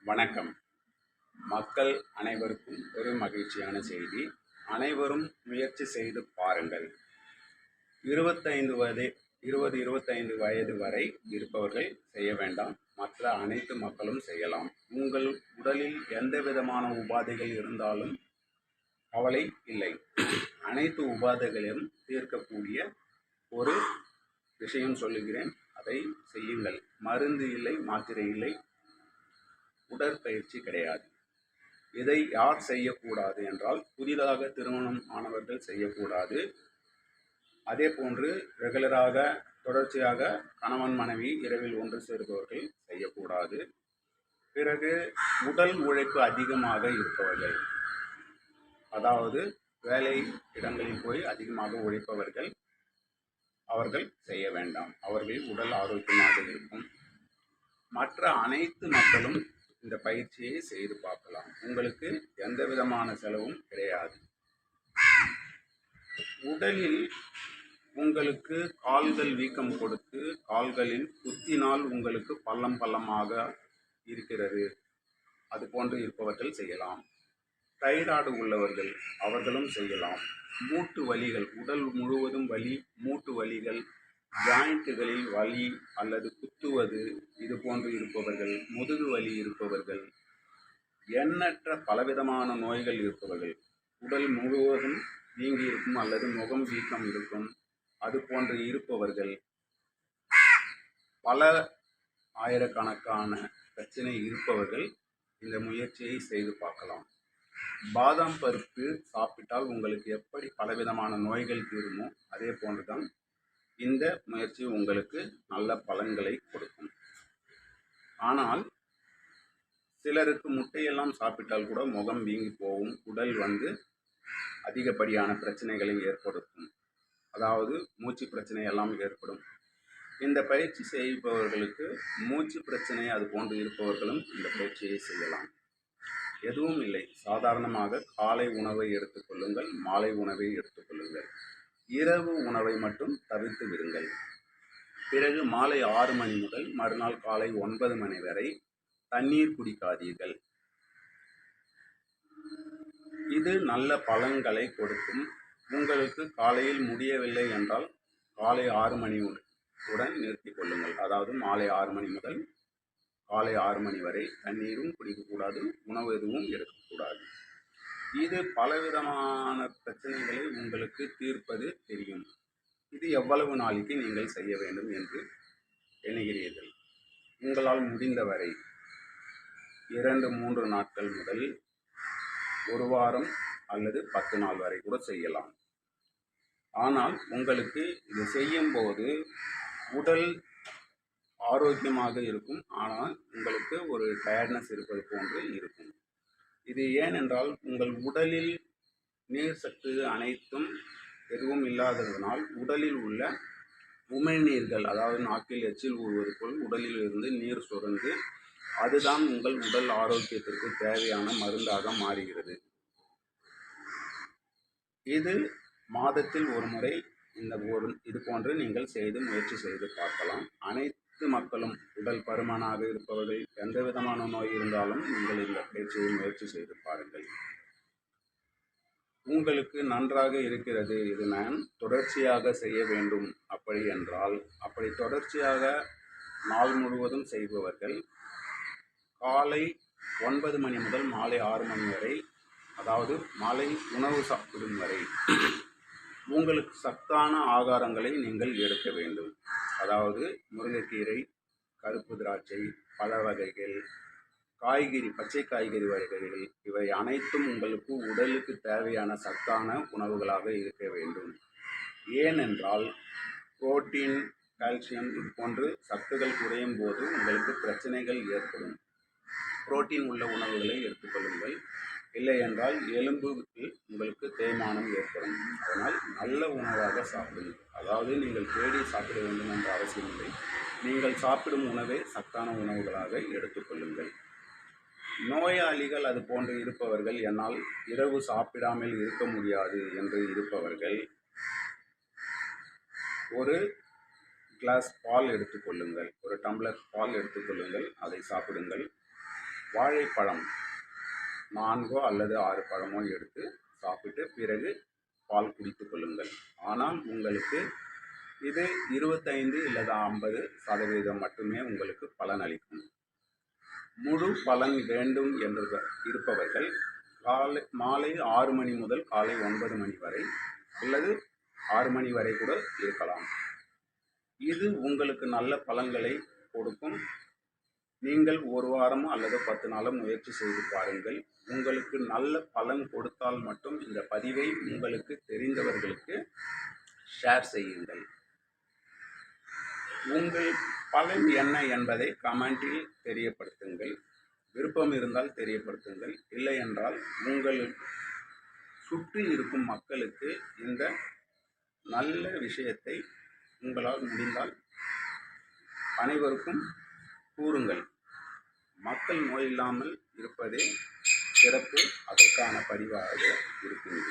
வணக்கம். மக்கள் அனைவருக்கும் ஒரு மகிழ்ச்சியான செய்தி. அனைவரும் முயற்சி செய்து பாருங்கள். 25 வயது வரை இருப்பவர்கள் செய்ய வேண்டாம். மற்ற அனைத்து மக்களும் செய்யலாம். உங்கள் உடலில் எந்த விதமான உபாதைகள் இருந்தாலும் கவலை இல்லை. அனைத்து உபாதைகளையும் தீர்க்கக்கூடிய ஒரு விஷயம் சொல்லுகிறேன். அதை செய்யுங்கள். மருந்து இல்லை, மாத்திரை இல்லை, உடற்பயிற்சி கிடையாது. இதை யார் செய்யக்கூடாது என்றால், புதிதாக திருமணம் ஆனவர்கள் செய்யக்கூடாது. அதே போன்று ரெகுலராக தொடர்ச்சியாக கணவன் மனைவி இரவில் ஒன்று சேர்பவர்கள் செய்யக்கூடாது. பிறகு உடல் உழைப்பு அதிகமாக இருப்பவர்கள், அதாவது வேலை இடங்களில் போய் அதிகமாக உழைப்பவர்கள், அவர்கள் செய்ய வேண்டாம். அவர்கள் உடல் ஆரோக்கியமாக இருக்கும். மற்ற அனைத்து மக்களும் இந்த பயிற்சியை செய்து பார்க்கலாம். உங்களுக்கு எந்த விதமான செலவும் கிடையாது. உடலில் உங்களுக்கு கால்கள் வீக்கம் கொடுத்து கால்களின் குத்தினால் உங்களுக்கு பள்ளமாக இருக்கிறது, அது போன்று இருப்பவர்கள் செய்யலாம். தைராய்டு உள்ளவர்கள் அவர்களும் செய்யலாம். மூட்டு வலிகள், உடல் முழுவதும் வலி, மூட்டு வலிகள், ஜாயிண்ட்டுகளில் வலி அல்லது குத்துவது, இது போன்று இருப்பவர்கள், முதுகு வலி இருப்பவர்கள், எண்ணற்ற பலவிதமான நோய்கள் இருப்பவர்கள், உடல் முழுவதும் வீங்கி இருக்கும் அல்லது முகம் வீக்கம் இருக்கும், அது போன்று இருப்பவர்கள், பல ஆயிரக்கணக்கான பிரச்சனை இருப்பவர்கள் இந்த முயற்சியை செய்து பார்க்கலாம். பாதாம் பருப்பு சாப்பிட்டால் உங்களுக்கு எப்படி பலவிதமான நோய்கள் தீருமோ அதே போன்றுதான் இந்த முயற்சி உங்களுக்கு நல்ல பலன்களை கொடுக்கும். ஆனால் சிலருக்கு முட்டையெல்லாம் சாப்பிட்டால் கூட முகம் வீங்கி போகும், உடல் அதிகப்படியான பிரச்சனைகளை ஏற்படுத்தும், அதாவது மூச்சு பிரச்சனை எல்லாம் ஏற்படும். இந்த பயிற்சி செய்பவர்களுக்கு மூச்சு பிரச்சனை அது போன்று இருப்பவர்களும் இந்த பயிற்சியை செய்யலாம். எதுவும் இல்லை, சாதாரணமாக காலை உணவை எடுத்துக்கொள்ளுங்கள், மாலை உணவை எடுத்துக்கொள்ளுங்கள், இரவு உணவை மட்டும் தவிர்த்து விடுங்கள். பிறகு மாலை 6 மணி முதல் மறுநாள் காலை 9 மணி வரை தண்ணீர் குடிக்காதீர்கள். இது நல்ல பலன்களை கொடுக்கும். உங்களுக்கு காலையில் முடியவில்லை என்றால் காலை 6 மணி உடன் நிறுத்திக் கொள்ளுங்கள். அதாவது மாலை 6 மணி முதல் காலை 6 மணி வரை தண்ணீரும் குடிக்கக்கூடாது, உணவு எதுவும் எடுக்கக்கூடாது. இது பலவிதமான பிரச்சனைகளை உங்களுக்கு தீர்ப்பது தெரியும். இது எவ்வளவு நாளைக்கு நீங்கள் செய்ய வேண்டும் என்று எண்ணுகிறீர்கள்? உங்களால் முடிந்தவரை 2-3 நாட்கள் முதல் 1 வாரம் அல்லது 10 நாள் வரை கூட செய்யலாம். ஆனால் உங்களுக்கு இது செய்யும்போது உடல் ஆரோக்கியமாக இருக்கும். ஆனால் உங்களுக்கு ஒரு டயர்ட்னஸ் இருப்பது போன்று இருக்கும். இது ஏனென்றால் உங்கள் உடலில் நீர் சத்து அனைத்தும் எதுவும் இல்லாததனால் உடலில் உள்ள உமிழ்நீர்கள், அதாவது நாக்கில் எச்சில் ஊறுவது போல் உடலில் இருந்து நீர் சுரந்து அதுதான் உங்கள் உடல் ஆரோக்கியத்திற்கு தேவையான மருந்தாக மாறுகிறது. இது மாதத்தில் ஒரு முறை இது போன்று நீங்கள் முயற்சி செய்து பார்க்கலாம். அனைத்து மக்களும், உடல் பருமனாக இருப்பவர்கள், எந்த விதமான நோய் இருந்தாலும் நீங்கள் இந்த பயிற்சியை முயற்சி செய்து பாருங்கள். உங்களுக்கு நன்றாக இருக்கிறது, இது நான் தொடர்ச்சியாக செய்ய வேண்டும் அப்படி என்றால், அப்படி தொடர்ச்சியாக நாள் முழுவதும் செய்பவர்கள் காலை 9 மணி முதல் மாலை 6 மணி வரை, அதாவது மாலை உணவு சாப்பிடும் வரை உங்களுக்கு சத்தான ஆகாரங்களை நீங்கள் எடுக்க வேண்டும். அதாவது முருங்கைக்கீரை, கருப்பு திராட்சை, பழ வகைகள், காய்கறி, பச்சை காய்கறி வகைகள், இவை அனைத்தும் உங்களுக்கு உடலுக்கு தேவையான சத்தான உணவுகளாக இருக்க வேண்டும். ஏனென்றால் புரோட்டீன், கால்சியம் இது போன்று சத்துக்கள் குறையும் போது உங்களுக்கு பிரச்சனைகள் ஏற்படும். புரோட்டீன் உள்ள உணவுகளை எடுத்துக்கொள்ளுங்கள். இல்லை என்றால் எலும்புக்கு உங்களுக்கு தேய்மானம் ஏற்படும். அதனால் நல்ல உணவாக சாப்பிடுங்கள். அதாவது நீங்கள் தேடி சாப்பிட வேண்டும் என்ற அவசியமில்லை. நீங்கள் சாப்பிடும் உணவை சத்தான உணவுகளாக எடுத்துக்கொள்ளுங்கள். நோயாளிகள் அது போன்று இருப்பவர்கள், என்னால் இரவு சாப்பிடாமல் இருக்க முடியாது என்று இருப்பவர்கள் ஒரு கிளாஸ் பால் எடுத்துக்கொள்ளுங்கள், ஒரு டம்ளர் பால் எடுத்துக்கொள்ளுங்கள், அதை சாப்பிடுங்கள். வாழைப்பழம் 4 அல்லது 6 பழமோ எடுத்து சாப்பிட்டு பிறகு பால் குடித்துக் கொள்ளுங்கள். ஆனால் உங்களுக்கு இது 25 இல்லது 50% மட்டுமே உங்களுக்கு பலனளிக்கும். முழு பலன் வேண்டும் என்று இருப்பவர்கள் மாலை 6 மணி முதல் காலை 9 மணி வரை அல்லது 6 மணி வரை கூட இருக்கலாம். இது உங்களுக்கு நல்ல பலன்களை கொடுக்கும். நீங்கள் ஒரு வாரம் அல்லது 10 நாளும் முயற்சி செய்து பாருங்கள். உங்களுக்கு நல்ல பலன் கொடுத்தால் மட்டும் இந்த பதிவை உங்களுக்கு தெரிந்தவர்களுக்கு ஷேர் செய்யுங்கள். உங்கள் பலன் என்ன என்பதை கமெண்டில் தெரியப்படுத்துங்கள். விருப்பம் இருந்தால் தெரியப்படுத்துங்கள். இல்லை என்றால் உங்கள் சுற்றி இருக்கும் மக்களுக்கு இந்த நல்ல விஷயத்தை உங்களால் முடிந்தால் அனைவருக்கும் கூறுங்கள். மக்கள் நோயில்லாமல் இருப்பதே சிறப்பு. அதற்கான பதிவாக இருக்கும்.